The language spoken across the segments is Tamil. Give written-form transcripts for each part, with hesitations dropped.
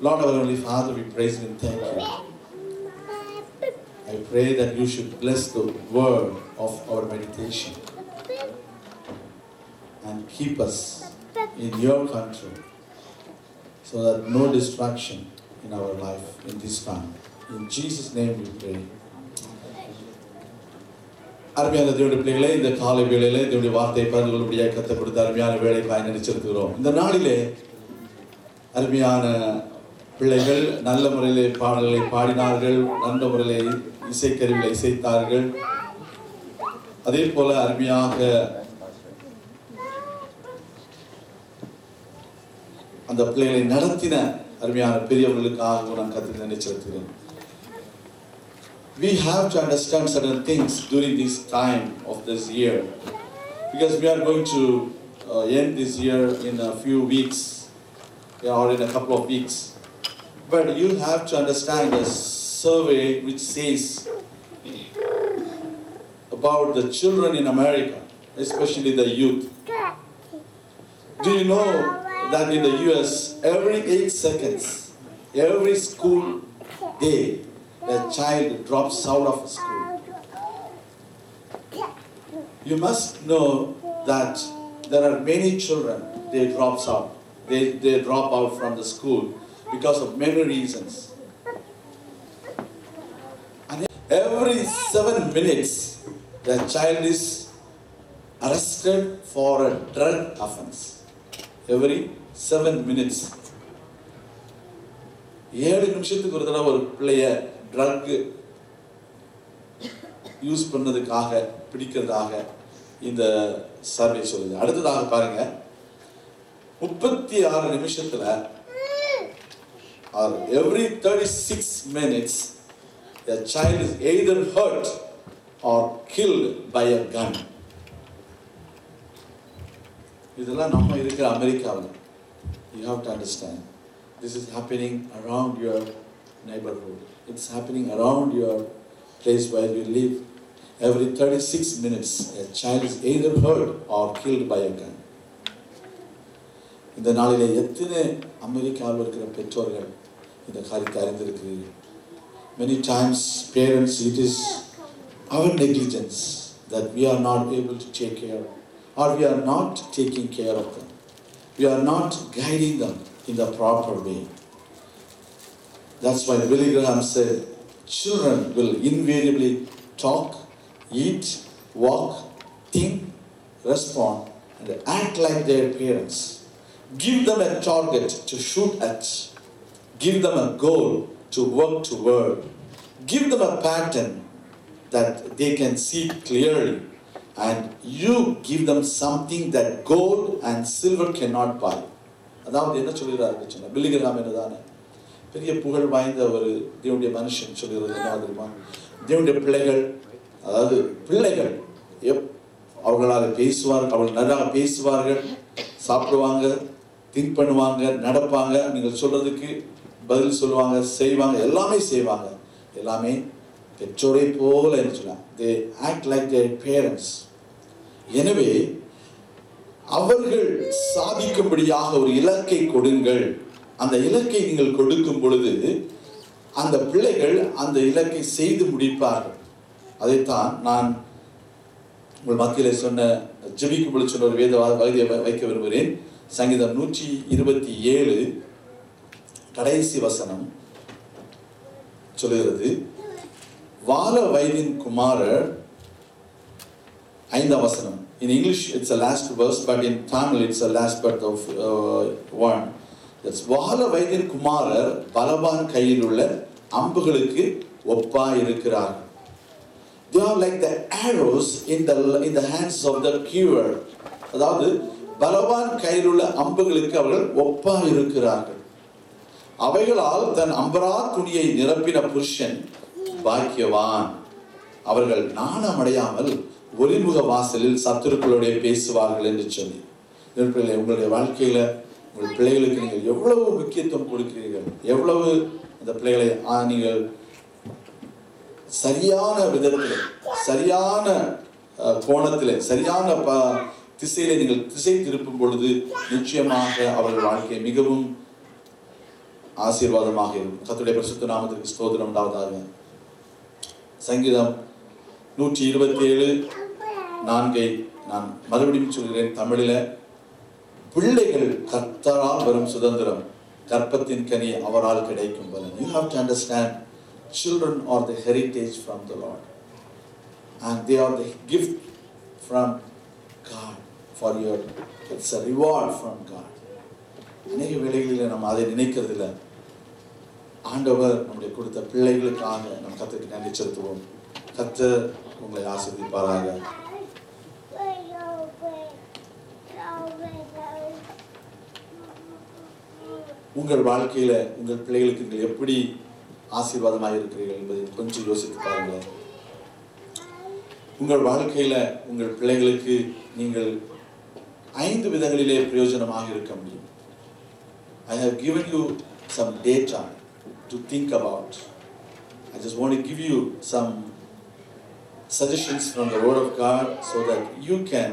Lord, our Heavenly Father, we praise you and thank you. I pray that you should bless the word of our meditation and keep us in your control so that no distraction in our life in this time. In Jesus' name we pray. அருமையான தேவனுடைய பிள்ளைகளே, இந்த காலை வேளையிலே தேவனுடைய வார்த்தையை பகிர்ந்து கொள்ளும்படியாக கர்த்தர் கொடுத்த அருமையான வேலைக்காய் நினைச்சிருக்கிறோம். இந்த நாளிலே அருமையான பிள்ளைகள் நல்ல முறையிலே பாடல்களை பாடினார்கள், நல்ல முறையிலே இசைக்கருவிகளை இசைத்தார்கள். அதே போல அருமையாக அந்த பிள்ளைகளை நடத்தின அருமையான பெரியவர்களுக்காக நான் கர்த்தரை நினைச்சிருக்கிறேன். We have to understand certain things during this time of this year, because we are going to end this year in a few weeks or in a couple of weeks. But you have to understand the survey which says about the children in America, especially the youth. Do you know that in the US, every 8 seconds, every school day, a child drops out of school? You must know that there are many children, they drop out from the school because of many reasons. And every 7 minutes, the child is arrested for a drug offense. Every 7 minutes. 7 நிமிஷத்துக்கு ஒரு தடவை ஒரு பிள்ளைய ட்ரக் யூஸ் பண்ணதுக்காக பிடிக்கிறதாக இந்த சர்வே சொல்லுது. அடுத்ததாக பாருங்க, 36 நிமிஷத்துல every 36 minutes a child is either hurt or killed by a gun. இதெல்லாம் நம்ம இருக்கிற அமெரிக்காவில். You have to understand, this is happening around your neighborhood. It's happening around your place where you live. Every 36 minutes, a child is either hurt or killed by a gun. இந்த நாளிலே எத்தனை அமெரிக்காவில் இருக்கிற பெற்றோர்கள் இந்த காரியத்தை அறிந்திருக்கிறீர்கள்? Many times parents, it is our negligence that we are not able to take care, or we are not taking care of them. We are not guiding them in the proper way. That's why Billy Graham said, children will invariably talk, eat, walk, think, respond, and act like their parents. Give them a target to shoot at. Give them a goal to work toward. Give them a pattern that they can see clearly. And you give them something that gold and silver cannot buy. அதாவது என்ன சொல்கிறாரு சொன்னா, பில்லி கிரஹாம் என்னதானே பெரிய புகழ் வாய்ந்த ஒரு தேவனுடைய மனுஷன் சொல்கிறது என்ன தெரியுமா? தேவனுடைய பிள்ளைகள், அதாவது பிள்ளைகள் அவர்களால் பேசுவார்கள், அவர்கள் நன்றாக பேசுவார்கள், சாப்பிடுவாங்க, திங்க் பண்ணுவாங்க, நடப்பாங்க, நீங்கள் சொல்றதுக்கு பதில் சொல்லுவாங்க, செய்வாங்க, எல்லாமே செய்வாங்க, எல்லாமே பெற்றோரை போல சொல்லலாம். They act like their parents. எனவே அவர்கள் சாதிக்கும்படியாக ஒரு இலக்கை கொடுங்கள். அந்த இலக்கை நீங்கள் கொடுக்கும் பொழுது அந்த பிள்ளைகள் அந்த இலக்கை செய்து முடிப்பார்கள். அதைத்தான் நான் உங்கள் மத்தியிலே சொன்ன ஜெபிக்கும் பொழுது சொன்ன ஒரு வேத பகுதியை வைக்க விரும்புகிறேன். சங்கீதம் 127 கடைசி வசனம் சொல்லுகிறது, வால வயதின் குமாரர், 5ஆம் வசனம். In English it's the last verse, but in Tamil it's the last part of one. That's வால வயதின் குமாரர் பலவான் கையில் உள்ள அம்புகளுக்கு ஒப்பாய் இருக்கிறார்கள். They are like the arrows in the hands of the cure. அதாவது பலவான் கையில் உள்ள அம்புகளுக்கு அவர்கள் ஒப்பாய் இருக்கிறார்கள். அவைகளால் தன் அம்பரா துணியை நிரப்பின புருஷன் பாக்கியவான். அவர்கள் நாணம் அடையாமல் ஒளிமுக வாசலில் சத்துருக்களோட பேசுவார்கள் என்று சொல்லி, உங்களுடைய வாழ்க்கையில உங்கள் பிள்ளைகளுக்கு நீங்கள் எவ்வளவு முக்கியத்துவம் கொடுக்கிறீர்கள், எவ்வளவு அந்த பிள்ளைகளை நீங்கள் சரியான விதத்தில், சரியான கோணத்தில், சரியான திசையில நீங்கள் திசை திருப்பும் பொழுது நிச்சயமாக அவர்கள் வாழ்க்கை மிகவும் ஆசீர்வாதமாக இருக்கும். கர்த்தருடைய பரிசுத்த நாமத்திற்கு ஸ்தோத்திரம் உண்டாவதாக. சங்கீதம் 127:4 நான் மறுபடியும் சொல்கிறேன் தமிழில். பிள்ளைகள் கர்த்தரால் வரும் சுதந்திரம், கற்பத்தின் கனி அவரால் கிடைக்கும் பலன். You have to understand, children are the heritage from the Lord and they are the gift from God for your, it's a reward from God. அநேக வேளைகளில் நம்ம அதை நினைக்கிறதில்லை. ஆண்டவர் நம்முடைய கொடுத்த பிள்ளைகளுக்காக நம்ம கர்த்தருக்கு நன்றி செலுத்துவோம். கர்த்தர் உங்களை ஆசீர்வதிப்பாராக. உங்கள் வாழ்க்கையில உங்கள் பிள்ளைகளுக்கு நீங்கள் எப்படி ஆசீர்வாதமாக இருக்கிறீர்கள் என்பதை கொஞ்சம் யோசித்து பாருங்கள். உங்கள் வாழ்க்கையில உங்கள் பிள்ளைகளுக்கு நீங்கள் 5 விதங்களிலே பிரயோஜனமாக இருக்க முடியும். I have given you some data to think about. I just want to give you some suggestions from the Word of God so that you can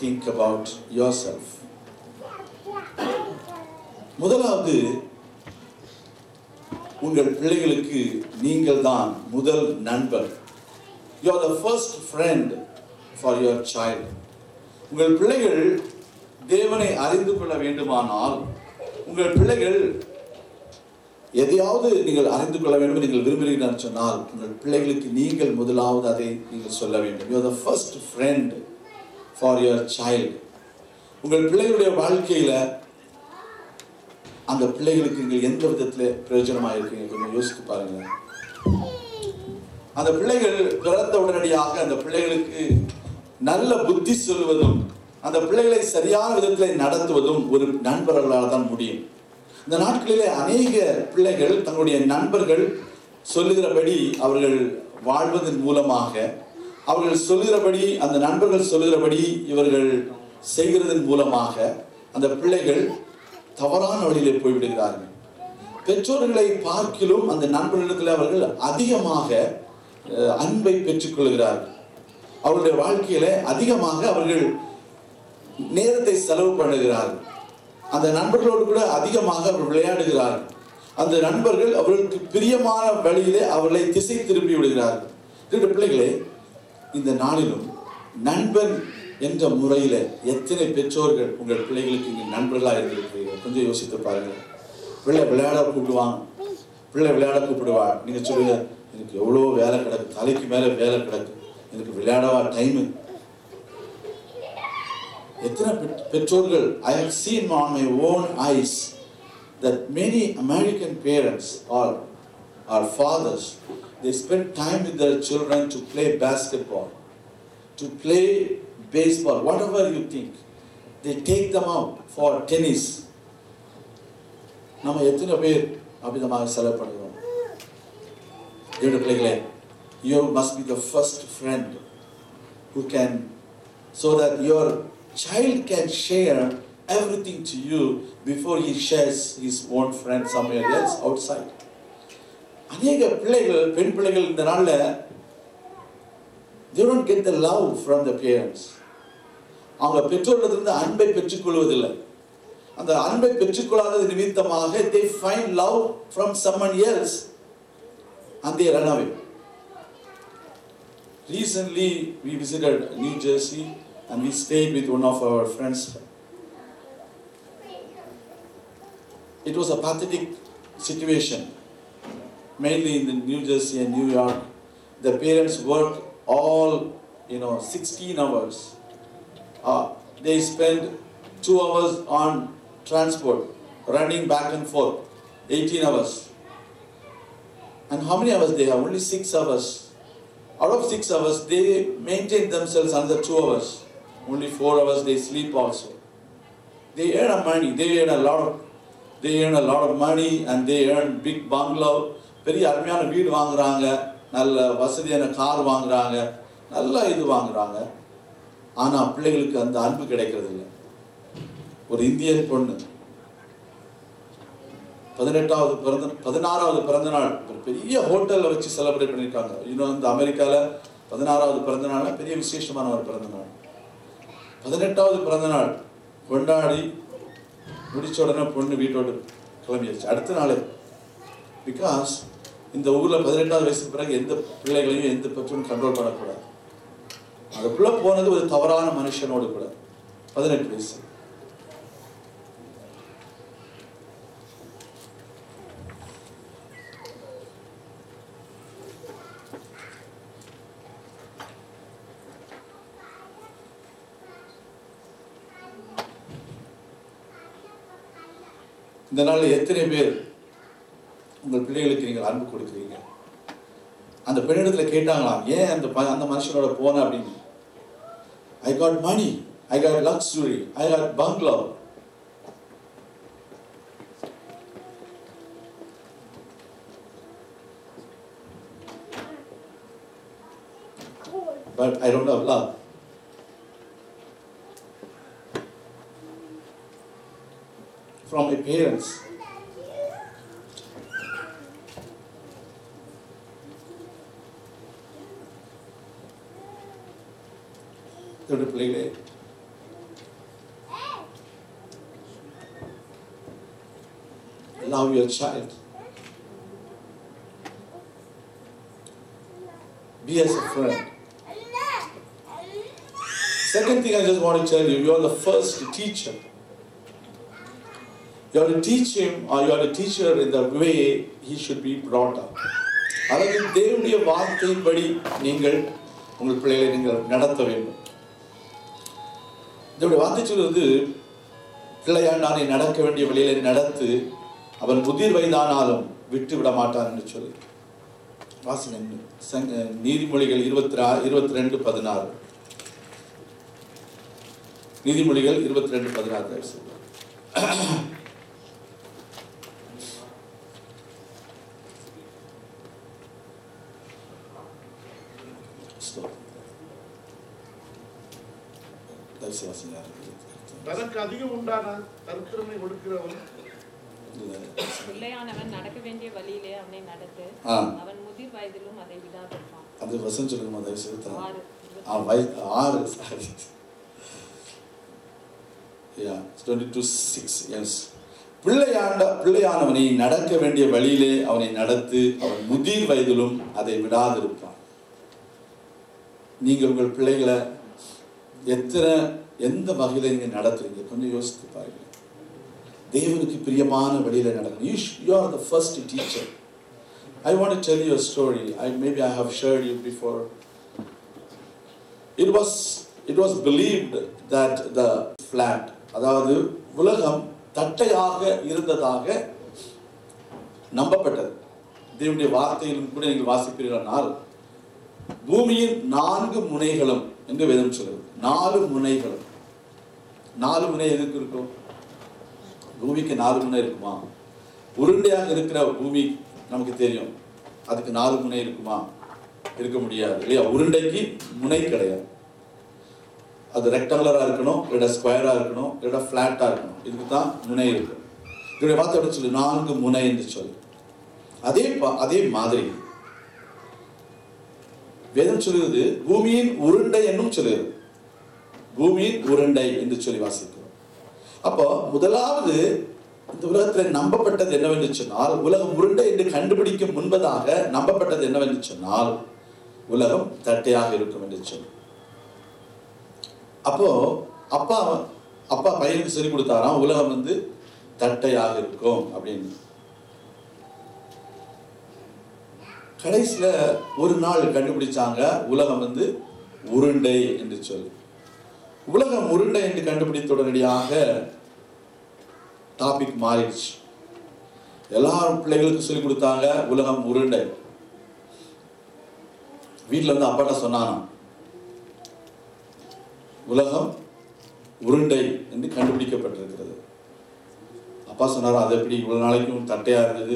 think about yourself. முதலாவது, உங்கள் பிள்ளைகளுக்கு நீங்கள் தான் முதல் நண்பர். You are the first friend for your child. உங்கள் பிள்ளைகள் தேவனை அறிந்து கொள்ள வேண்டுமானால், உங்கள் பிள்ளைகள் எதையாவது நீங்கள் அறிந்து கொள்ள வேண்டும் நீங்கள் விரும்புகிறீர்கள் சொன்னால், உங்கள் பிள்ளைகளுக்கு நீங்கள் முதலாவது அதை நீங்கள் சொல்ல வேண்டும். You are the first friend for your child. உங்கள் பிள்ளைகளுடைய வாழ்க்கையில அந்த பிள்ளைகளுக்கு நீங்கள் எந்த விதத்தில் பிரயோஜனமாக இருக்கீங்க கொஞ்சம் யோசித்து பாருங்க. அந்த பிள்ளைகள் பிறந்த உடனடியாக அந்த பிள்ளைகளுக்கு நல்ல புத்தி சொல்வதும் அந்த பிள்ளைகளை சரியான விதத்தில் நடத்துவதும் ஒரு நண்பர்களால் தான் முடியும். இந்த நாட்களிலே அநேக பிள்ளைகள் தங்களுடைய நண்பர்கள் சொல்லுகிறபடி அவர்கள் வாழ்வதன் மூலமாக, அவர்கள் சொல்லுகிறபடி அந்த நண்பர்கள் சொல்லுகிறபடி இவர்கள் செய்கிறதன் மூலமாக அந்த பிள்ளைகள் தவறான வழியிலே போய்விடுகிறார்கள். பெற்றோர்களை பார்க்கிலும் அந்த நண்பர்களிடத்தில் அவர்கள் அதிகமாக அன்பை பெற்றுக்கொள்கிறார்கள். அவருடைய வாழ்க்கையில அதிகமாக அவர்கள் நேரத்தை செலவு பண்ணுகிறார்கள். அந்த நண்பர்களோடு கூட அதிகமாக அவர்கள் விளையாடுகிறார்கள். அந்த நண்பர்கள் அவர்களுக்கு பிரியமான வழியிலே அவர்களை திசை திருப்பி விடுகிறார்கள். பிள்ளைகளே, இந்த நாளிலும் நண்பன் என்ற முறையில எத்தனை பெற்றோர்கள் உங்கள் பிள்ளைகளுக்கு இங்கே நண்பர்களாக இருந்திருக்கிறீர்கள் கொஞ்சம் யோசித்து பாருங்கள். பிள்ளை விளையாட கூப்பிடுவாங்க, பிள்ளை விளையாட கூப்பிடுவாள். நீங்க சொல்லுங்க, எனக்கு எவ்வளோ வேலை கிடக்கு, தலைக்கு மேலே வேலை கிடக்கு, எனக்கு விளையாடவா டைமு? எத்தனை பெற்றோர்கள், I have seen on my own eyes that many American parents or fathers, they spend time with their children to play basketball, to play baseball, whatever you think. They take them out for tennis. நம்ம எத்தனை பேர் அபிதமாக செலவு பண்ணுறோம்? தேவனுடைய பிள்ளைகளே, you must be the first friend who can, so that your child can share everything to you before he shares his own friend somewhere else outside. அநேக பிள்ளைகள், பெண் பிள்ளைகள் இந்த நாள்ல they don't get the love from the parents. அவங்க பெற்றோரிடத்திலிருந்து அன்பை பெற்றுக்கொள்வதில்லை. அந்த அன்பை பெற்றுக்கொள்ளாதது நிமித்தமாக they find love from someone else and they run away. Recently we visited New Jersey and we stayed with one of our friends. It was a pathetic situation, mainly in the New Jersey and New York. The parents worked all 16 hours. They spend 2 hours on transport, running back and forth, 18 hours. And how many hours they have? Only 6 hours. Out of 6 hours, they maintain themselves another 2 hours. Only 4 hours they sleep also. They earn money. They earn a lot of money and they earn big bungalow. பெரிய அருமையான வீடு வாங்குறாங்க, நல்ல வசதியான கார் வாங்குறாங்க, நல்ல இது வாங்குறாங்க. ஆனா பிள்ளைகளுக்கு அந்த அன்பு கிடைக்கிறது இல்லை. ஒரு இந்தியன் பொண்ணு 16வது பிறந்த நாள் ஒரு பெரிய ஹோட்டல்ல வச்சு செலிப்ரேட் பண்ணிருக்காங்க. இந்த அமெரிக்கால 16வது பிறந்த நாள் பெரிய விசேஷமான ஒரு பிறந்த நாள். 18வது பிறந்த நாள் கொண்டாடி முடிச்ச உடனே பொண்ணு வீட்டோடு கிளம்பியாச்சு அடுத்த நாளே. பிகாஸ் இந்த ஊரில் 18வது வயசுக்கு பிறகு எந்த பிள்ளைகளையும் எந்த பெற்றோரும் கண்ட்ரோல் பண்ணக்கூடாது. அதுக்குள்ளே போனது ஒரு தவறான மனுஷனோடு கூட. 18 வயசு. இந்த நாளில் எத்தனை பேர் உங்கள் பிள்ளைகளுக்கு நீங்கள் அன்பு கொடுக்குறீங்க? அந்த பெண்ணிடத்தில் கேட்டாங்களாம், ஏன் அந்த மனுஷனோட போன அப்படின்னு. I got money, I got luxury, I got bungalow. But I don't have love. From my parents. பிள்ளைகளே, love your child. Be as a friend. Second thing I just want to tell you, you are the first teacher. You have to teach him, or you have to teach her in the way he should be brought up. அதாவது தேவனுடைய வார்த்தையின்படி நீங்கள் உங்கள் பிள்ளைகளை நீங்கள் நடத்த வேண்டும். இதோட வார்த்தை சொல்வது, பிள்ளையாண்டானை நடக்க வேண்டிய வழியிலே நடத்து, அவன் முதிர் வயதானாலும் விட்டு விட மாட்டான் என்று சொல்லி வாசிங்க. நீதிமொழிகள் 22:16. நீதிமொழிகள் 22:16. தனக்கு அதிகம் உண்டான தரித்திரமை கொடுக்கிறவன் பிள்ளையானவன் நடக்க வேண்டிய வழியிலே அவனை நடத்து, அவன் முதிர் வயதிலும் அதை விடாதிருப்பான். அது வசனம் சொல்லுங்க. 22:6. எஸ், பிள்ளையானவனை நடக்க வேண்டிய வழியிலே அவனை நடத்து, அவன் முதிர் வயதிலும் அதை விடாதிருப்பான். நீங்க உங்கள் பிள்ளைகளை எந்த வகையில நீங்க நடத்துறீங்க? கொஞ்சம் யோசித்து பாருங்க. தேவனுக்கு பிரியமான வழியில நடக்கணும். You are the first teacher. I want to tell you a story. Maybe I have shared you before. It was believed that the flat, அதாவது உலகம் தட்டையாக இருந்ததாக நம்பப்பட்டது. தேவனுடைய வார்த்தையிலும் கூட நீங்கள் வாசிப்பீர்களானால், பூமியின் 4 முனைகளும் என்று வேதம் சொல்லுது. 4 முனைகளும். 4 முனை எதுக்கு இருக்கும்? பூமிக்கு 4 முனை இருக்குமா? உருண்டையாக இருக்கிற பூமி நமக்கு தெரியும், அதுக்கு 4 முனை இருக்குமா? இருக்க முடியாது இல்லையா? உருண்டைக்கு முனை கிடையாது. அது ரெக்டாங்குலரா இருக்கணும், இல்ல ஸ்கொயரா இருக்கணும், இல்ல பிளாட்டா இருக்கணும். இதுக்கு தான் முனை இருக்கு. இதோட வார்த்தை எப்படி சொல்லு? 4 முனை என்று சொல்லு. அதே மாதிரி வேதம் சொல்லுவது பூமியின் உருண்டை என்னும் சொல்லுகிறது. பூமியின் உருண்டை என்று சொல்லி வாசிக்கிறோம். அப்போ முதலாவது இந்த உலகத்தில் நம்பப்பட்டது என்னவென்று சொன்னால், உலகம் உருண்டை என்று கண்டுபிடிக்கும் முன்பதாக நம்பப்பட்டது என்னவென்று சொன்னால், உலகம் தட்டையாக இருக்கும் என்று சொல்லி. அப்போ அப்பா பையனுக்கு சொல்லி கொடுத்தாராம், உலகம் தட்டையாக இருக்கும் அப்படின்னு. கடைசியில ஒரு நாள் கண்டுபிடிச்சாங்க, உலகம் உருண்டை என்று சொல்லி. உலகம் உருண்டை என்று கண்டுபிடித்த உடனடியாக டாபிக் மாறிடுச்சு. எல்லாரும் பிள்ளைகளுக்கு சொல்லி கொடுத்தாங்க, உலகம் உருண்டை. வீட்டில் அப்பாட்ட சொன்னானா, உலகம் உருண்டை என்று கண்டுபிடிக்கப்பட்டிருக்கிறது. அப்பா சொன்னாரா, அது எப்படி இவ்வளவு நாளைக்கும் தட்டையா இருந்தது,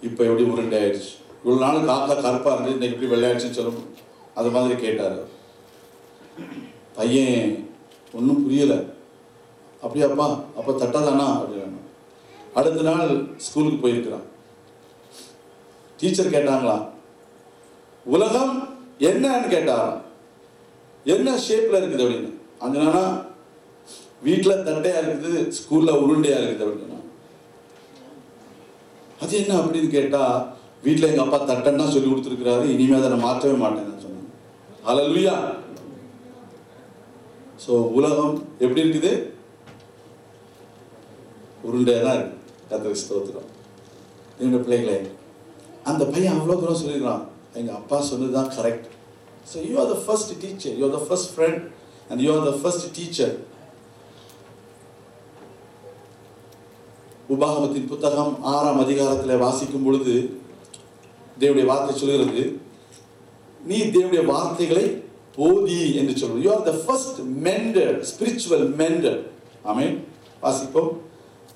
இப்ப எப்படி உருண்டை ஆயிடுச்சு? இவ்வளவு நாள் காக்கா கருப்பா இருந்தது, இன்னைக்கு எப்படி வெள்ளையாயிடுச்சுன்னு சொல்லும். அது மாதிரி கேட்டாரு. பையன் ஒன்றும் புரியல. அப்படியாப்பா, அப்போ தட்டாதானா அப்படின்னு. அடுத்த நாள் ஸ்கூலுக்கு போயிருக்கிறான். டீச்சர் கேட்டாங்களா, உலகம் என்னன்னு கேட்டாராம். என்ன ஷேப்ல இருக்குது அப்படின்னு. அங்கன்னா வீட்டில் தட்டையா இருக்குது, ஸ்கூல்ல உருண்டையா இருக்குது அப்படின்னா. அது என்ன அப்படின்னு கேட்டா, வீட்டில் எங்க அப்பா தட்டன்னா சொல்லி கொடுத்துருக்கிறாரு, இனிமே அதை நான் மாற்றவே மாட்டேன்னு சொன்னாங்க. ஹல்லேலூயா. ஸோ உலகம் எப்படி இருக்குது? உருண்டையாக தான் இருக்கு. கர்த்தருக்கு ஸ்தோத்திரம். என்னோட பிள்ளைகளே, அந்த பையன் அவ்வளோ தூரம் சொல்லிடுறான், எங்க அப்பா சொன்னதுதான் correct. So you are the first teacher, you are the first friend and you are the first teacher. உபாகமத்தின் புத்தகம் 6ஆம் அதிகாரத்தில் வாசிக்கும் பொழுது தேவனுடைய வார்த்தை சொல்கிறது, நீ தேவனுடைய வார்த்தைகளை போதி என்று சொல்வது. You are the first mentor, spiritual mentor. ஆமென். வாசிப்போம்.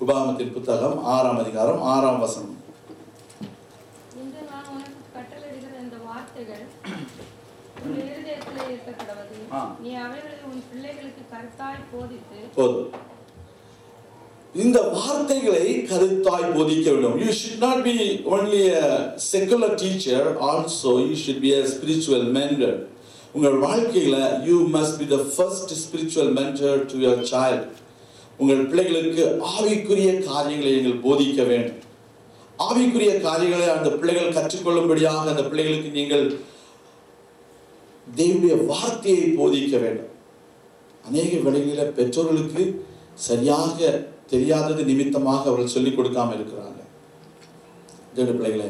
உபாகமத்தின் புத்தகம் 6ஆம் அதிகாரம் 6ஆம் வசனம். இன்று நான் உனக்கு கட்டளையிடுகிற இந்த வார்த்தைகள் உன் இருதயத்திலே இருக்கக்கடவது. நீ அவைகளை உன் பிள்ளைகளுக்கு கருத்தாய் போதித்து. போதும். இந்த வார்த்தைகளை கருத்தாய் போதிக்க வேண்டும். You should not be only a secular teacher, also you should be a spiritual mentor. உங்கள் வாழ்க்கையில you must be the first spiritual mentor to your child. உங்கள் பிள்ளைகளுக்கு ஆவிக்குரிய காரியங்களை நீங்கள் போதிக்க வேண்டும். ஆவிக்குரிய காரியங்களை அந்த பிள்ளைகள் கற்றுக்கொள்ளும்படியாக அந்த பிள்ளைகளுக்கு நீங்கள் தேவனுடைய வார்த்தையை போதிக்க வேண்டும். அநேக வேளைகளில் பெற்றோர்களுக்கு சரியாக தெரியாதது நிமித்தமாக அவர்கள் சொல்லிக் கொடுக்காம இருக்கிறாங்க. தேவனுடைய பிள்ளைகளே,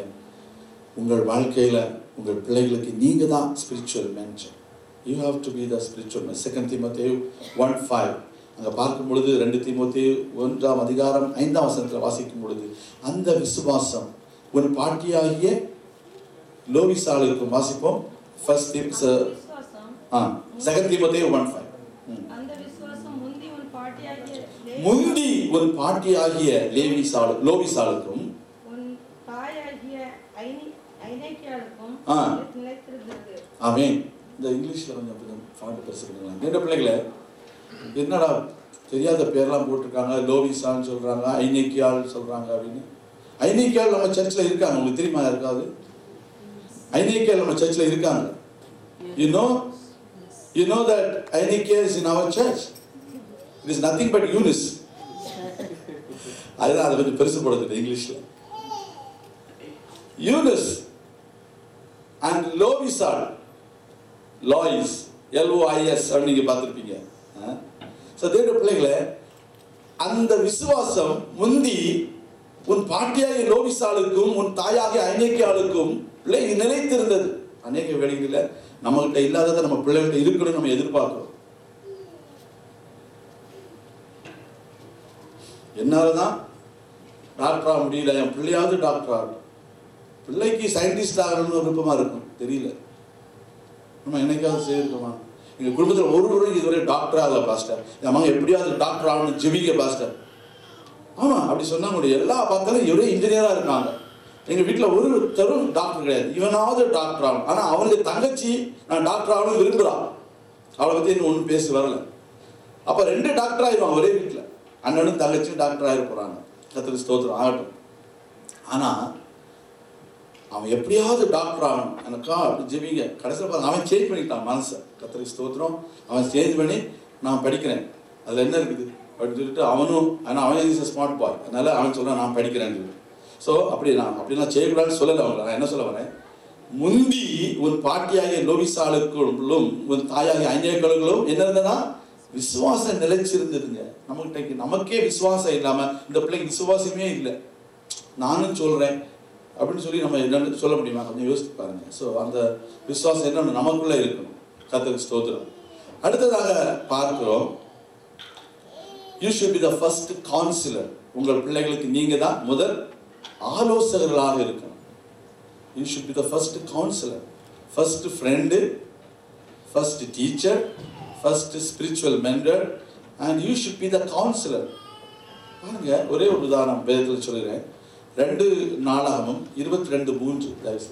உங்கள் வாழ்க்கையில உங்கள் பிள்ளைகளுக்கு நீங்க தான் spiritual mentor. You have to be the spiritual mentor. 2 தீமோத்தேயு 1:5 அங்க பார்க்கும் பொழுது 2 தீமோத்தேயு 1ஆம் அதிகாரம் 5ஆம் வசனத்தில் வாசிக்கும் பொழுது, அந்த விசுவாசம் உன் பாட்டியாகிய லோவிசாளுக்கும். வாசிப்போம். 2 தீமோத்தேயு 1:5. முந்தி உன் பாட்டியாகிய லோவிசாளுக்கும் உன் தாயாகிய ஐனேக்கியாளுக்கும் நிலைத்திருந்தது. ஆமென். இந்த இங்கிலீஷ்ல கொஞ்சம் ஃபாண்ட் பேசுறீங்களா? இந்த பிள்ளைகளே, என்னடா தெரியாத பேர்லாம் போட்டிருக்காங்க, லோவிசான்னு சொல்றாங்க, ஐனேக்கியாள் சொல்றாங்க அப்படின்னு. ஐனேக்கியாள் நம்ம சர்ச்சில் இருக்காங்க. உங்களுக்கு தெரியுமா? இருக்காது. ஐனேக்கியாள் நம்ம சர்ச்சில் இருக்காங்க. You know that Ainekya is in our church. It is nothing but Eunice. அதுதான் அதை கொஞ்சம் பெருசு போடுறது இங்கிலீஷ்ல. யூனிஸ் அண்ட் லோவிசால், லாயிஸ், LOIS நீங்க பார்த்திருப்பீங்க. தேவனுடைய பிள்ளைகளே, அந்த விசுவாசம் முந்தி உன் பாட்டியாகிய லோவிசாலுக்கும் உன் தாயாகிய ஐனேக்கியாளுக்கும் நிலைத்திருந்தது. அநேக வேளைகளில் நம்மகிட்ட இல்லாததை நம்ம பிள்ளைகிட்ட இருக்கணும்னு நம்ம எதிர்பார்க்கிறோம். என்னாலதான் டாக்டர் ஆக முடியல, என் பிள்ளையாவது டாக்டர் ஆகணும். பிள்ளைக்கு சயின்டிஸ்ட் ஆகணும்னு விருப்பமா இருக்கும், தெரியல. நம்ம என்னைக்காவது செய்யிருக்கோமா? எங்க குடும்பத்தில் ஒருவரும் இதுவரை டாக்டர் ஆகல பாஸ்டர், என் மகன் எப்படியாவது டாக்டர் ஆகணும் ஜெபிக்க பாஸ்டர். ஆமா, அப்படி சொன்னாங்க. எல்லா பார்த்தாலும் ஒரே இன்ஜினியரா இருக்காங்க. எங்க வீட்டில் ஒருத்தரும் டாக்டர் கிடையாது. இவனாவது டாக்டர் ஆகணும். ஆனா அவனுக்கு தங்கச்சி நான் டாக்டர் ஆகணும் விரும்புறான். அவளை பத்தி இன்னும் ஒன்றும் பேசி வரல. அப்ப 2 டாக்டர் ஆயிடுவான் ஒரே வீட்டில். அண்ணனும் தங்கச்சியும் டாக்டர் ஆகிட போறாங்க. கர்த்தருக்கு ஸ்தோத்திரம் ஆகட்டும். ஆனா அவன் எப்படியாவது டாக்டர் ஆகணும் எனக்கா அப்படி ஜெபிங்க. கடைசியில் அவன் சேஞ்ச் பண்ணிட்டான் மனசை. கர்த்தருக்கு ஸ்தோத்திரம். அவன் சேஞ்ச் பண்ணி நான் படிக்கிறேன், அதுல என்ன இருக்குது அப்படின்னு சொல்லிட்டு அவனும், ஆனால் அவன் இஸ் ஸ்மார்ட் பாய், அதனால அவன் சொல்றான் நான் படிக்கிறேன்னு சொல்லி. ஸோ அப்படிலாம் செய்யக்கூடாதுன்னு சொல்லலை அவங்க. நான் என்ன சொல்ல வரேன், முந்தி உன் பாட்டியாகிய லோவிசாளுக்கும் உன் தாயாகிய ஐனேக்கியாளுக்கும் என்ன இருந்ததுன்னா விசுவாசம் நிலைச்சிருந்ததுங்க. நமக்கே விசுவாசம் இல்லாம இந்த பிள்ளைக்கு விசுவாசமே இல்லை, நானும் சொல்றேன் அப்படின்னு சொல்லி நம்ம என்னன்னு சொல்ல முடியுமா? கொஞ்சம் யோசித்து பாருங்க. ஸோ அந்த விசுவாசம் என்னன்னு நமக்குள்ள இருக்கணும். கர்த்தருக்கு ஸ்தோத்திரம். அடுத்ததாக பார்க்கிறோம், you should be the first councillor. உங்கள் பிள்ளைகளுக்கு நீங்க தான் முதல் ஆலோசகர்களாக இருக்கணும். You should be the first councillor, first friend, first teacher, first spiritual mentor, and you should be the counselor. பாருங்க, ஒரே ஒரு உதாரணம் வேதத்தில் சொல்கிறேன். 2 நாளாகமம் 22:3.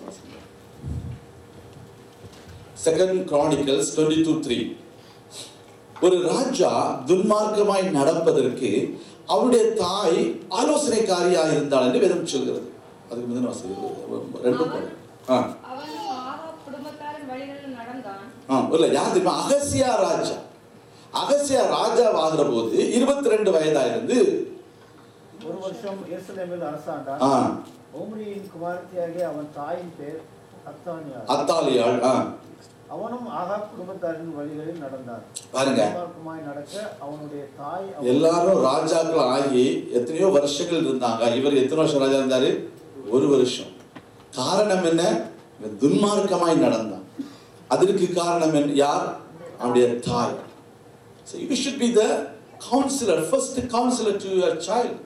2 Chronicles 22:3. ஒரு ராஜா துன்மார்க்கமாய் நடப்பதற்கு அவருடைய தாய் ஆலோசனைக்காரியா இருந்தாள் என்று வேதம் சொல்கிறது. அதுக்கு முதல் வாசிக்கிறது 2. இல்ல, யார் தெரியுமா? அகசியா ராஜா. அகசியா ராஜா ஆகிற போது 22 வயதாயிருந்து 1 வருஷம் எருசலேமில் அரசாண்டான். ஓம்ரியின் குமாரத்தியாகிய அவன் தாயின் பேர் அத்தாலியாள். அவனும் ஆகாப் குடும்பத்தாரின் வழிகளில் நடந்தான். பாருங்க, நடக்க அவனுடைய தாய் எல்லாரும் ராஜாக்கள் ஆகி எத்தனையோ வருஷங்கள் இருந்தாங்க. இவர் எத்தனை வருஷம் ராஜா இருந்தாரு? ஒரு வருஷம். காரணம் என்ன? துன்மார்க்கமாய் நடந்தான். அதற்கு காரணம் என்ன? யார்? அவனுடைய தாய். So you should be the counselor, first counselor to your child.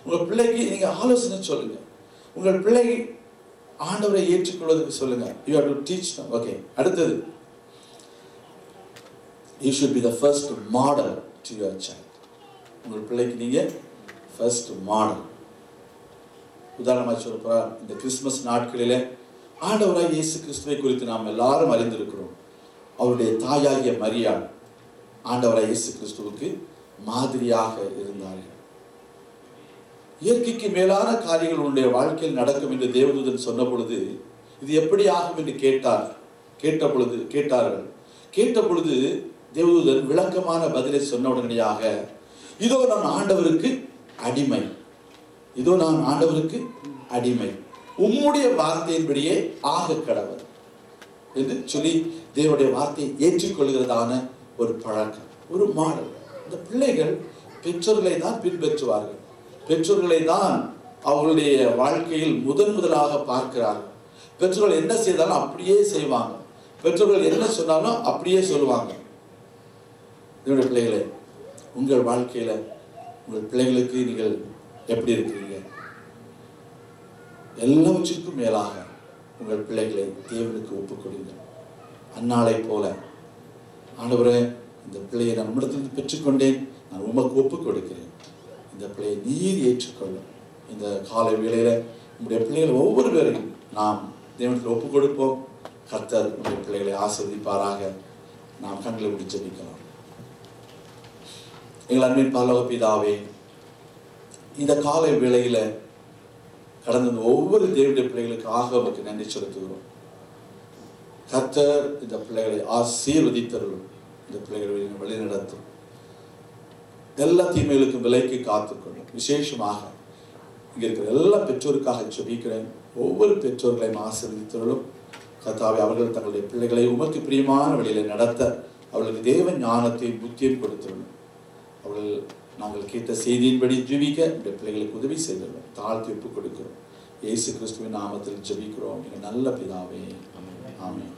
உங்க பிள்ளைக்கு நீங்க ஆலோசனை சொல்லுங்க. உங்கள் பிள்ளை ஆண்டவரை ஏற்றுக்கொள்வதற்கு சொல்லுங்க. You have to teach them. Okay. அடுத்தது, you should be the first model to your child. உங்கள் பிள்ளைக்கு நீங்க first model. உதாரணமாக சொல்றப்ப இந்த கிறிஸ்துமஸ் நாட்களிலே ஆண்டவராய் இயேசு கிறிஸ்துவை குறித்து நாம் எல்லாரும் அறிந்திருக்கிறோம். அவருடைய தாயாகிய மரியாள் ஆண்டவராய் இயேசு கிறிஸ்துவுக்கு மாதிரியாக இருந்தார்கள். இயற்கைக்கு மேலான காரியங்கள் உன்னுடைய வாழ்க்கையில் நடக்கும் என்று தேவதூதன் சொன்ன பொழுது இது எப்படி ஆகும் என்று கேட்டார்கள். கேட்ட பொழுது தேவதூதன் விளக்கமான பதிலை சொன்ன உடனடியாக, இதோ நான் ஆண்டவருக்கு அடிமை, இதோ நான் ஆண்டவருக்கு அடிமை, உம்முடைய வார்த்தையின்படியே ஆக கடவுள் என்று சொல்லி தேவனுடைய வார்த்தையை ஏற்றுக்கொள்கிறதான ஒரு பழக்கம், ஒரு மாடல். இந்த பிள்ளைகள் பெற்றோர்களை தான் பின்பற்றுவார்கள். பெற்றோர்களை தான் அவர்களுடைய வாழ்க்கையில் முதலாக பார்க்கிறார்கள். பெற்றோர்கள் என்ன செய்தாலும் அப்படியே செய்வாங்க. பெற்றோர்கள் என்ன சொன்னாலும் அப்படியே சொல்லுவாங்க. என்னுடைய பிள்ளைகளே, உங்கள் வாழ்க்கையில உங்கள் பிள்ளைகளுக்கு நீங்கள் எப்படி இருக்கிறீங்க? எல்லாவற்றுக்கும் மேலாக உங்கள் பிள்ளைகளை தேவனுக்கு ஒப்புக் கொடுங்க. அன்னாளை போல, ஆண்டவரே, இந்த பிள்ளையை நான் உம்மிடத்திலிருந்து பெற்றுக்கொண்டேன், நான் உமக்கு ஒப்புக் கொடுக்கிறேன், இந்த பிள்ளையை நீர் ஏற்றுக்கொள்ளும். இந்த காலை வேளையில நம்முடைய பிள்ளைகள் ஒவ்வொரு பேரையும் நாம் தேவனுக்கு ஒப்புக் கொடுப்போம். கர்த்தர் நம்முடைய பிள்ளைகளை ஆசீர்வதிப்பாராக. நாம் கண்களை மூடி ஜெபிக்கலாம். எங்கள் அன்பின் பரலோக பிதாவே, இந்த காலை வேளையில கடந்த ஒவ்வொரு தேவனுடைய பிள்ளைகளுக்காக உமக்கு நன்றி செலுத்துகிறோம். கர்த்தர் இந்த பிள்ளைகளை ஆசீர்வதித்தருளும். இந்த பிள்ளைகளை வழிநடத்தும். எல்லா தீமைகளுக்கும் விலைக்கு காத்துக்கொள்ளும். விசேஷமாக இங்க இருக்கிற எல்லா பெற்றோருக்காக ஜெபிக்கிறேன். ஒவ்வொரு பெற்றோர்களையும் ஆசீர்வதித்தருளும். கர்த்தாவே, அவர்கள் தங்களுடைய பிள்ளைகளை உமக்கு பிரியமான வழியில நடத்த அவர்களுக்கு தேவ ஞானத்தையும் புத்தியும் கொடுத்துள்ளோம். அவர்கள் நாங்கள் கேட்ட செய்தியின்படி ஜெபிக்க இந்த பிள்ளைகளுக்கு உதவி செய்துள்ளோம். தாழ்த்தி ஒப்புக் கொடுக்கிறோம். இயேசு கிறிஸ்துவின் நாமத்தில் ஜெபிக்கிறோம். நல்ல பிதாவே, ஆமென்.